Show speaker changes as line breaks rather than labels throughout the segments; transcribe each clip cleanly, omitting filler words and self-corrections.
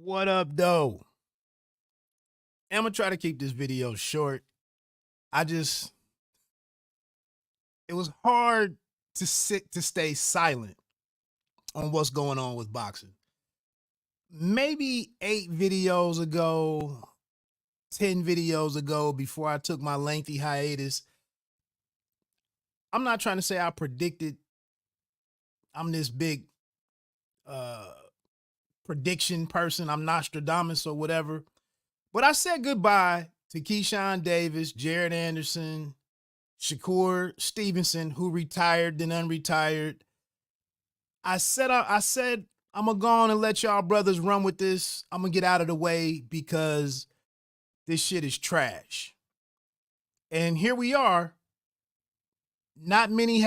What up, though? I'm gonna try to keep this video short. It was hard to stay silent on what's going on with boxing. Maybe 8 videos ago, 10 videos ago, before I took my lengthy hiatus, I'm not trying to say I predicted I'm this big uh prediction person. I'm Nostradamus or whatever. But I said goodbye to Keyshawn Davis, Jared Anderson, Shakur Stevenson, who retired then unretired. I said I'm gonna go on and let y'all brothers run with this. I'm gonna get out of the way because this shit is trash. And here we are. Not many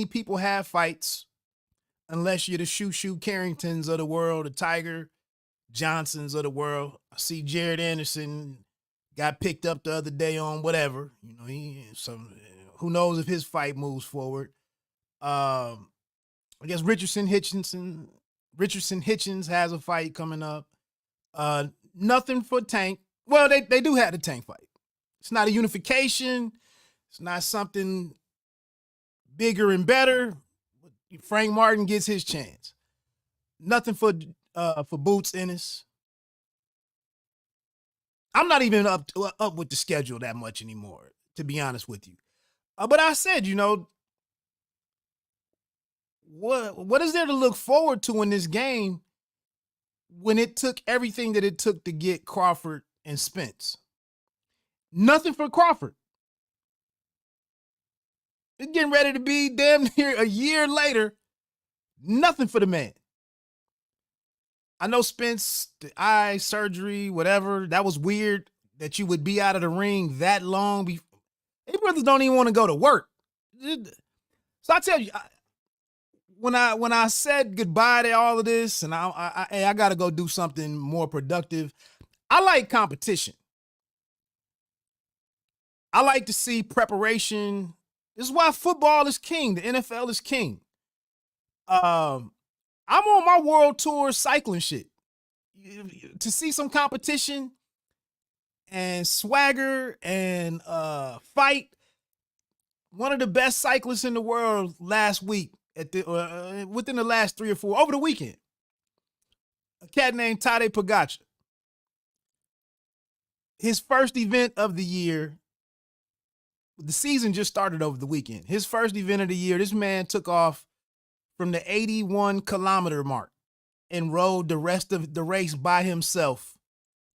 people have fights unless you're the Shoo Carringtons of the world, the Tiger Johnsons of the world. I see Jared Anderson got picked up the other day on whatever. Who knows if his fight moves forward. I guess Richardson Hitchens has a fight coming up. Nothing for Tank. Well, they do have the Tank fight. It's not a unification. It's not something bigger and better. Frank Martin gets his chance. Nothing for Boots Ennis. I'm not even up with the schedule that much anymore, to be honest with you. But I said, what is there to look forward to in this game when it took everything that it took to get Crawford and Spence? Nothing for Crawford. It's getting ready to be damn near a year later. Nothing for the man. I know Spence, the eye surgery, whatever, that was weird that you would be out of the ring that long. These brothers don't even want to go to work. So I tell you, when I said goodbye to all of this and I got to go do something more productive, I like competition. I like to see preparation. This is why football is king. The NFL is king. I'm on my world tour cycling shit. To see some competition and swagger and fight. One of the best cyclists in the world last week within the last 3 or 4 over the weekend. A cat named Tadej Pogacar. His first event of the year. The season just started over the weekend. His first event of the year, this man took off from the 81-kilometer mark and rode the rest of the race by himself.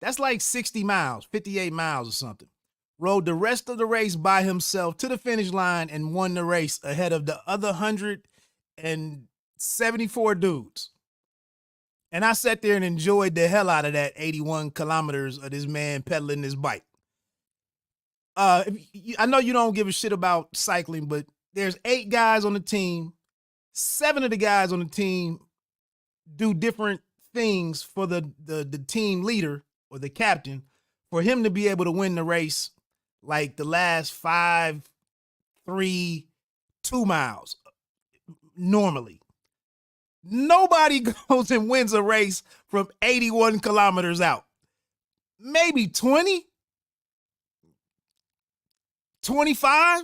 That's like 60 miles, 58 miles or something. Rode the rest of the race by himself to the finish line and won the race ahead of the other 174 dudes. And I sat there and enjoyed the hell out of that 81 kilometers of this man pedaling his bike. I know you don't give a shit about cycling, but there's 8 guys on the team. 7 of the guys on the team do different things for the team leader or the captain for him to be able to win the race, like the last 5, 3, 2 miles normally. Nobody goes and wins a race from 81 kilometers out. Maybe 20, 25,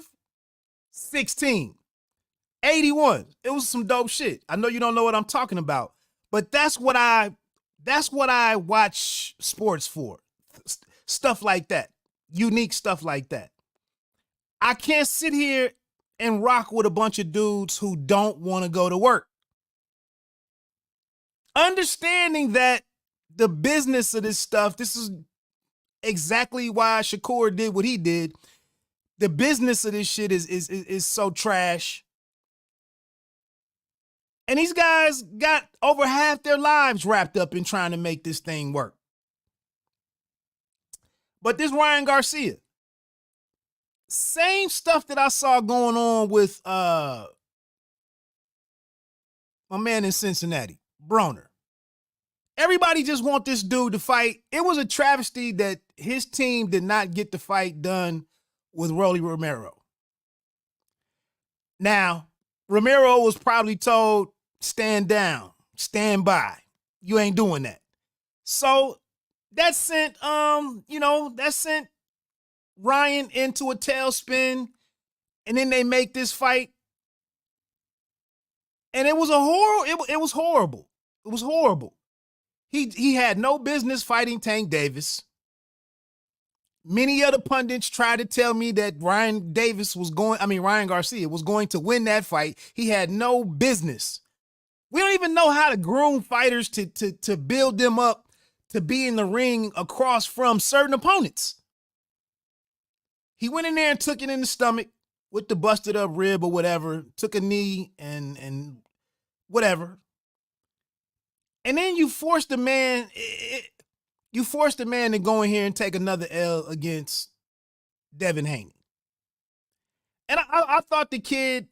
16, 81. It was some dope shit. I know you don't know what I'm talking about, but that's what I watch sports for. Stuff like that. Unique stuff like that. I can't sit here and rock with a bunch of dudes who don't want to go to work. Understanding that the business of this stuff, this is exactly why Shakur did what he did. The business of this shit is so trash. And these guys got over half their lives wrapped up in trying to make this thing work. But this Ryan Garcia, same stuff that I saw going on with my man in Cincinnati, Broner. Everybody just want this dude to fight. It was a travesty that his team did not get the fight done with Rolly Romero. Now, Romero was probably told, stand down, stand by. You ain't doing that. So that sent that sent Ryan into a tailspin, and then they make this fight, and it was it was horrible. It was horrible. He had no business fighting Tank Davis. Many other pundits tried to tell me that Ryan Garcia was going to win that fight. He had no business. We don't even know how to groom fighters to build them up to be in the ring across from certain opponents. He went in there and took it in the stomach with the busted up rib or whatever, took a knee and whatever. And then you forced the man to go in here and take another L against Devin Haney. And I thought the kid,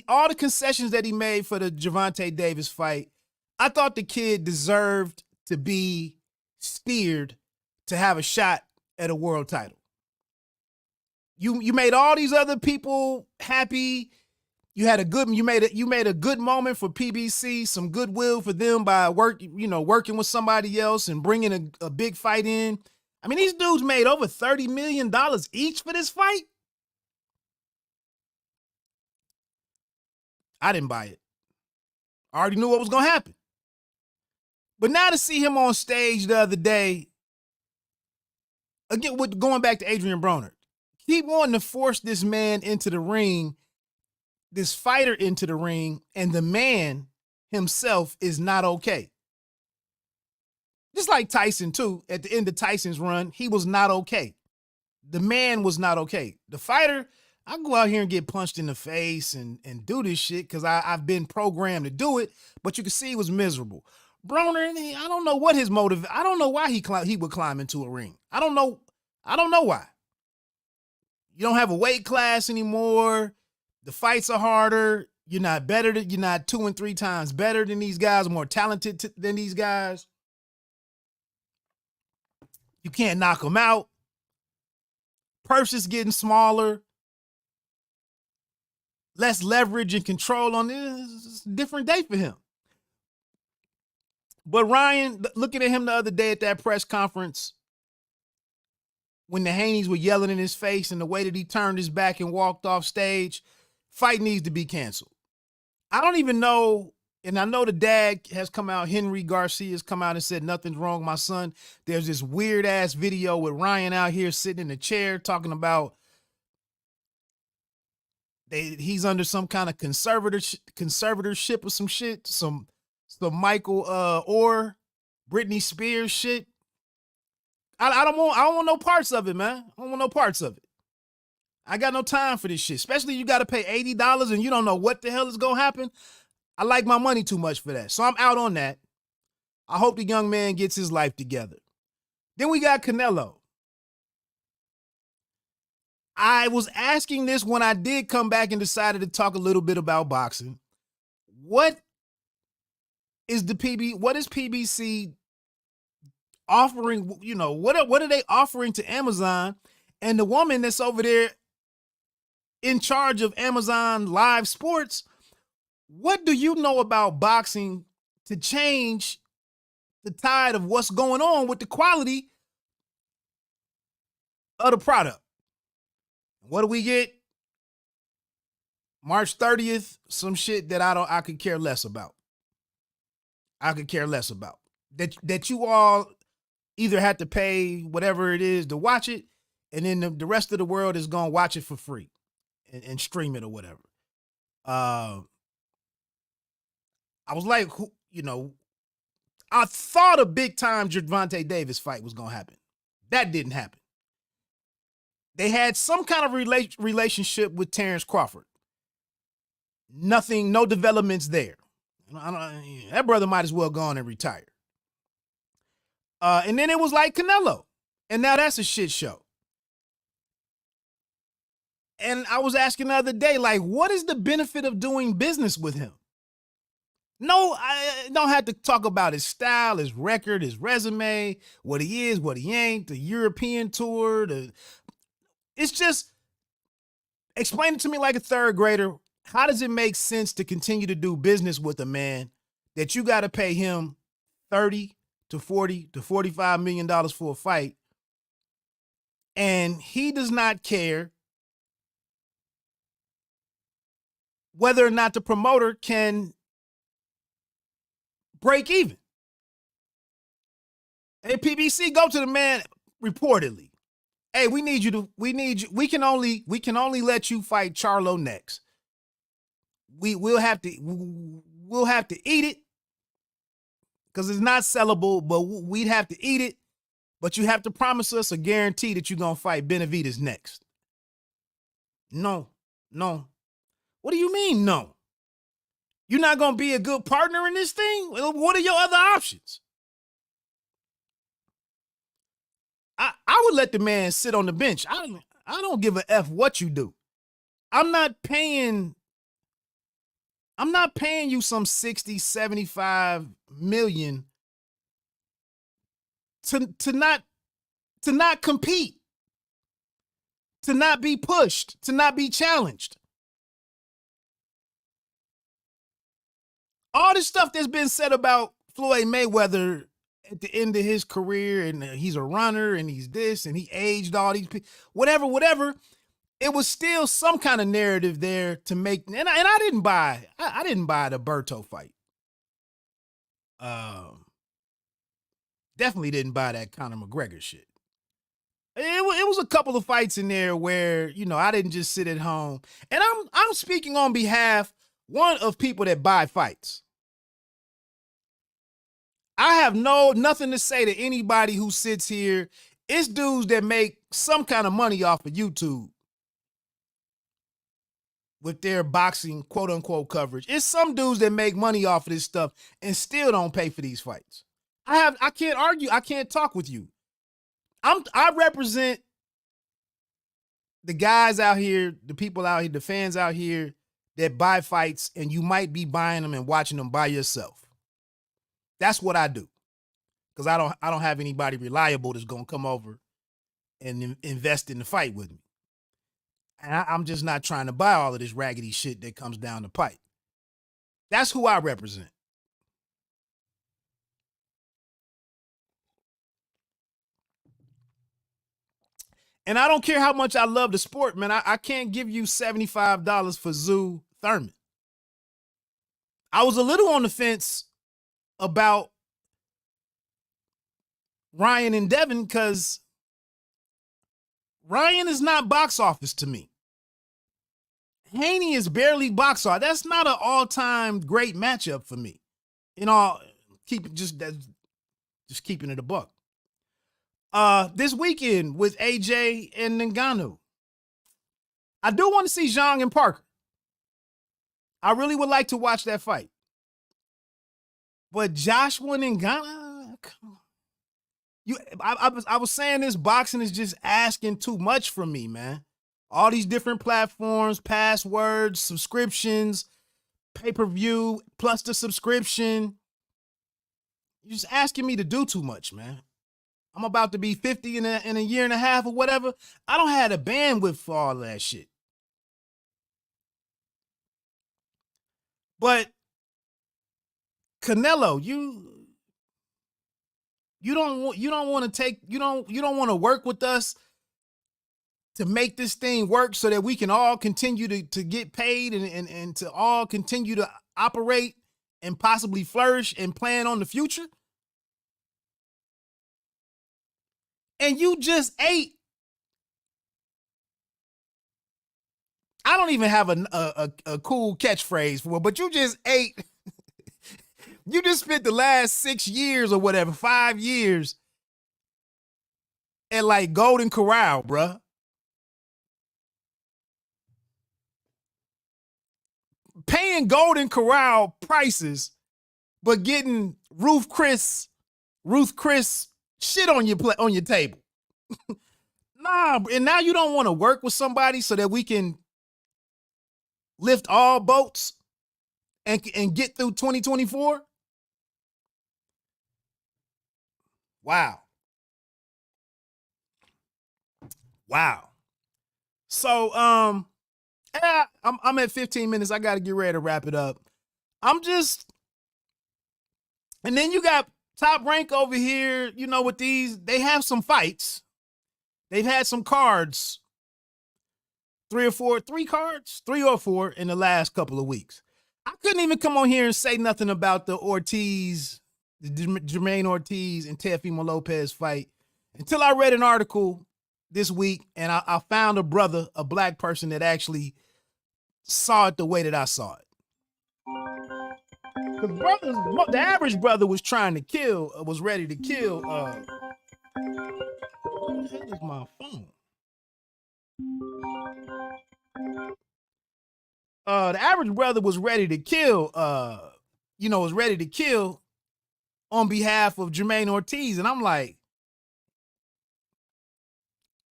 all the concessions that he made for the Gervonta Davis fight, I thought the kid deserved to be steered to have a shot at a world title. You made all these other people happy. You made a good moment for PBC, some goodwill for them by working with somebody else and bringing a big fight in. I mean, these dudes made over $30 million each for this fight. I didn't buy it. I already knew what was going to happen. But now to see him on stage the other day, again, with going back to Adrian Broner, keep wanting to force this man into the ring, this fighter into the ring, and the man himself is not okay. Just like Tyson, too, at the end of Tyson's run, he was not okay. The man was not okay. The fighter, I go out here and get punched in the face and do this shit because I've been programmed to do it, but you can see he was miserable. Broner, I don't know what his motive. I don't know why he would climb into a ring. I don't know why. You don't have a weight class anymore. The fights are harder. You're not 2 and 3 times better than these guys, more talented than these guys. You can't knock them out. Purse is getting smaller. Less leverage and control on this. It's a different day for him. But Ryan, looking at him the other day at that press conference, when the Haneys were yelling in his face and the way that he turned his back and walked off stage, fight needs to be canceled. I don't even know, and I know the dad has come out, Henry Garcia has come out and said nothing's wrong with my son. There's this weird-ass video with Ryan out here sitting in a chair talking about he's under some kind of conservatorship or some shit, some Michael Orr, Britney Spears shit. I don't want no parts of it, man. I don't want no parts of it. I got no time for this shit, especially you got to pay $80 and you don't know what the hell is going to happen. I like my money too much for that. So I'm out on that. I hope the young man gets his life together. Then we got Canelo. I was asking this when I did come back and decided to talk a little bit about boxing. What is PBC offering? What are they offering to Amazon? And the woman that's over there in charge of Amazon Live Sports, what do you know about boxing to change the tide of what's going on with the quality of the product? What do we get? March 30th, some shit that I could care less about. I could care less about. That you all either have to pay whatever it is to watch it, and then the rest of the world is going to watch it for free and stream it or whatever. I was like, I thought a big-time Gervonta Davis fight was going to happen. That didn't happen. They had some kind of relationship with Terrence Crawford. Nothing, no developments there. That brother might as well go on and retire. And then it was like Canelo. And now that's a shit show. And I was asking the other day, like, what is the benefit of doing business with him? No, I don't have to talk about his style, his record, his resume, what he is, what he ain't, the European tour. It's just, explain it to me like a third grader. How does it make sense to continue to do business with a man that you got to pay him $30 to $40 to $45 for a fight, and he does not care whether or not the promoter can break even. Hey, PBC, go to the man reportedly. Hey, we can only let you fight Charlo next. We'll have to eat it because it's not sellable, but we'd have to eat it. But you have to promise us a guarantee that you're gonna fight Benavidez next. No. What do you mean, no? You're not gonna be a good partner in this thing? What are your other options? I would let the man sit on the bench. I don't give a F what you do. I'm not paying you some 60, 75 million to not compete, to not be pushed, to not be challenged. All this stuff that's been said about Floyd Mayweather at the end of his career, and he's a runner, and he's this, and he aged all these people, whatever. It was still some kind of narrative there to make, and I didn't buy the Berto fight. Definitely didn't buy that Conor McGregor shit. It was a couple of fights in there where, I didn't just sit at home, and I'm speaking on behalf, one, of people that buy fights. I have nothing to say to anybody who sits here. It's dudes that make some kind of money off of YouTube with their boxing quote unquote coverage. It's some dudes that make money off of this stuff and still don't pay for these fights. I can't argue. I can't talk with you. I represent the guys out here, the people out here, the fans out here that buy fights, and you might be buying them and watching them by yourself. That's what I do, because I don't have anybody reliable that's gonna come over and invest in the fight with me. And I'm just not trying to buy all of this raggedy shit that comes down the pipe. That's who I represent. And I don't care how much I love the sport, man. I can't give you $75 for Zoo Thurman. I was a little on the fence about Ryan and Devin because Ryan is not box office to me. Haney is barely box office. That's not an all-time great matchup for me. Just keeping it a buck. This weekend with AJ and Ngannou, I do want to see Zhang and Parker. I really would like to watch that fight. But Joshua and Ngannou, come on. I was saying this, boxing is just asking too much from me, man. All these different platforms, passwords, subscriptions, pay-per-view, plus the subscription. You're just asking me to do too much, man. I'm about to be 50 in a year and a half or whatever. I don't have the bandwidth for all that shit. But Canelo, you don't want to work with us to make this thing work so that we can all continue to get paid and to all continue to operate and possibly flourish and plan on the future. And you just ate. I don't even have a cool catchphrase for it, but you just ate. You just spent the last 6 years or whatever, 5 years at like Golden Corral, bruh. Paying Golden Corral prices, but getting Ruth Chris shit on your table. Nah, and now you don't want to work with somebody so that we can lift all boats and get through 2024? Wow. So I'm at 15 minutes. I got to get ready to wrap it up. And then you got Top Rank over here, you know, with these, they have some fights. They've had some cards, three or four in the last couple of weeks. I couldn't even come on here and say nothing about the Jermaine Ortiz and Teofimo Lopez fight until I read an article this week and I found a black person that actually saw it the way that I saw it. The average brother was ready to kill. Where the hell is my phone? The average brother was ready to kill, on behalf of Jermaine Ortiz. And I'm like,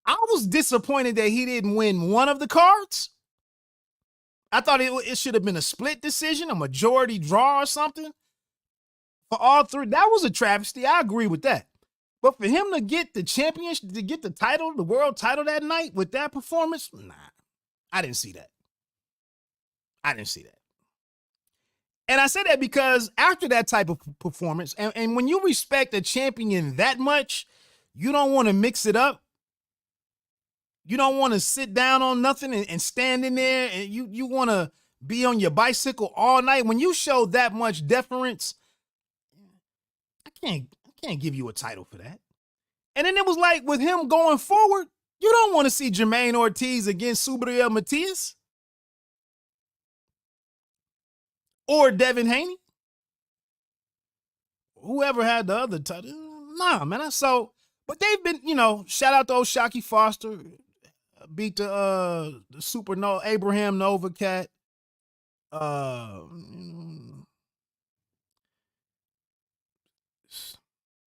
I was disappointed that he didn't win one of the cards. I thought it should have been a split decision, a majority draw or something. For all three, that was a travesty. I agree with that. But for him to get the championship, to get the title, the world title that night with that performance, nah, I didn't see that. And I say that because after that type of performance, and when you respect a champion that much, you don't want to mix it up. You don't want to sit down on nothing and stand in there, and you want to be on your bicycle all night. When you show that much deference, I can't give you a title for that. And then it was like with him going forward, you don't want to see Jermaine Ortiz against Subriel Matias or Devin Haney. Whoever had the other title. Nah, man. But they've been, shout out to old Shockey Foster. Beat the Super Abraham Nova cat.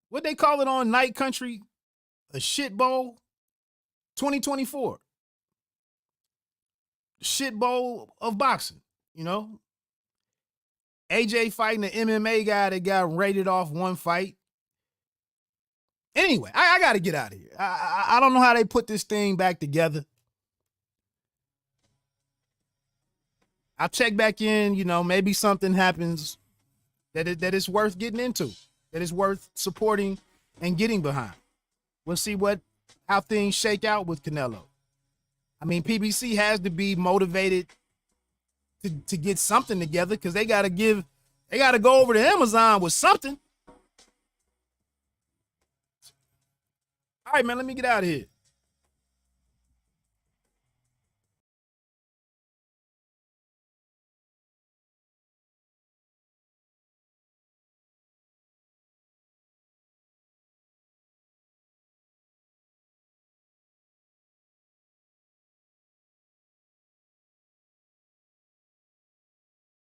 What they call it on Night Country? A shit bowl 2024. Shit bowl of boxing, AJ fighting the MMA guy that got rated off one fight. Anyway, I got to get out of here. I don't know how they put this thing back together. I'll check back in, maybe something happens that it's worth getting into, that it's worth supporting and getting behind. We'll see how things shake out with Canelo. I mean, PBC has to be motivated to get something together because they got to go over to Amazon with something. All right, man, let me get out of here.